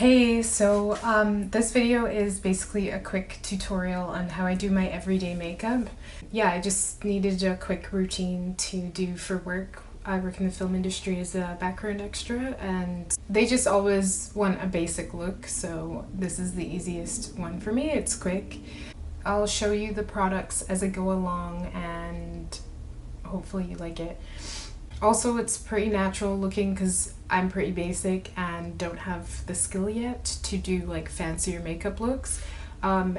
Hey, so this video is basically a quick tutorial on how I do my everyday makeup. Yeah, I just needed a quick routine to do for work. I work in the film industry as a background extra, and they just always want a basic look, so this is the easiest one for me. It's quick. I'll show you the products as I go along, and hopefully you like it. Also, it's pretty natural looking because I'm pretty basic and don't have the skill yet to do like fancier makeup looks.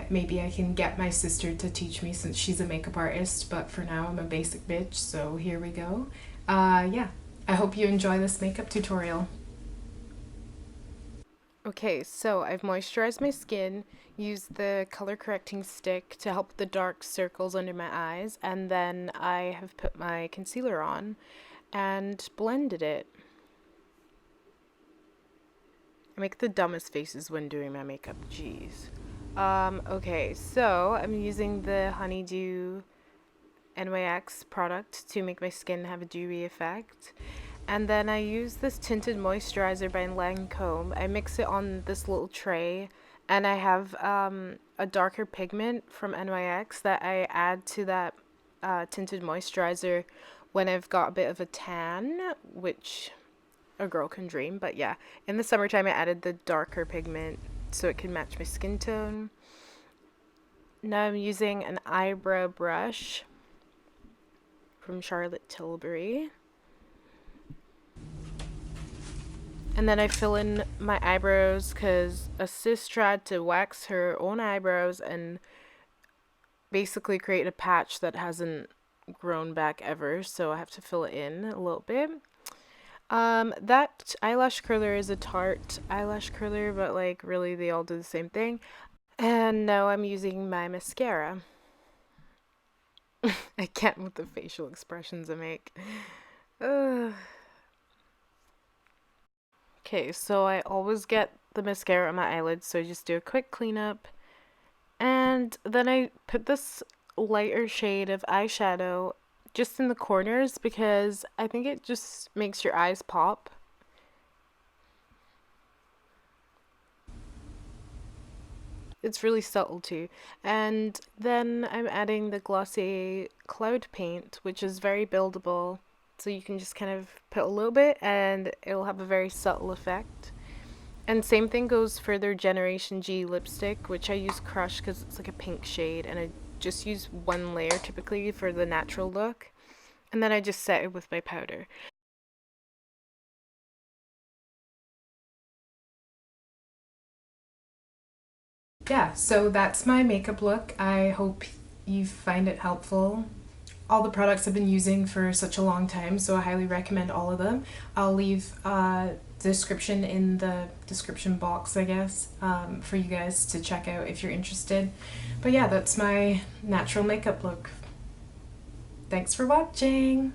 Maybe I can get my sister to teach me since she's a makeup artist, but for now I'm a basic bitch, so here we go. Yeah, I hope you enjoy this makeup tutorial. Okay, so I've moisturized my skin, used the color correcting stick to help the dark circles under my eyes, and then I have put my concealer on and blended it. I make the dumbest faces when doing my makeup, jeez. Okay, so I'm using the Honeydew NYX product to make my skin have a dewy effect. And then I use this tinted moisturizer by Lancôme. I mix it on this little tray, and I have a darker pigment from NYX that I add to that tinted moisturizer when I've got a bit of a tan, which a girl can dream. But yeah, in the summertime I added the darker pigment so it can match my skin tone. Now I'm using an eyebrow brush from Charlotte Tilbury. And then I fill in my eyebrows because a sis tried to wax her own eyebrows and basically create a patch that hasn't grown back ever, so I have to fill it in a little bit. That eyelash curler is a Tarte eyelash curler, but like really they all do the same thing. And now I'm using my mascara. I can't with the facial expressions I make. Ugh. Okay, so I always get the mascara on my eyelids, so I just do a quick cleanup. And then I put this lighter shade of eyeshadow just in the corners because I think it just makes your eyes pop. It's really subtle too. And then I'm adding the Glossier Cloud Paint, which is very buildable. So you can just kind of put a little bit and it'll have a very subtle effect. And same thing goes for their Generation G lipstick, which I use Crush because it's like a pink shade, and I just use one layer typically for the natural look. And then I just set it with my powder. Yeah, so that's my makeup look. I hope you find it helpful. All the products I've been using for such a long time, so I highly recommend all of them. I'll leave a description in the description box, I guess, for you guys to check out if you're interested. But yeah, that's my natural makeup look. Thanks for watching!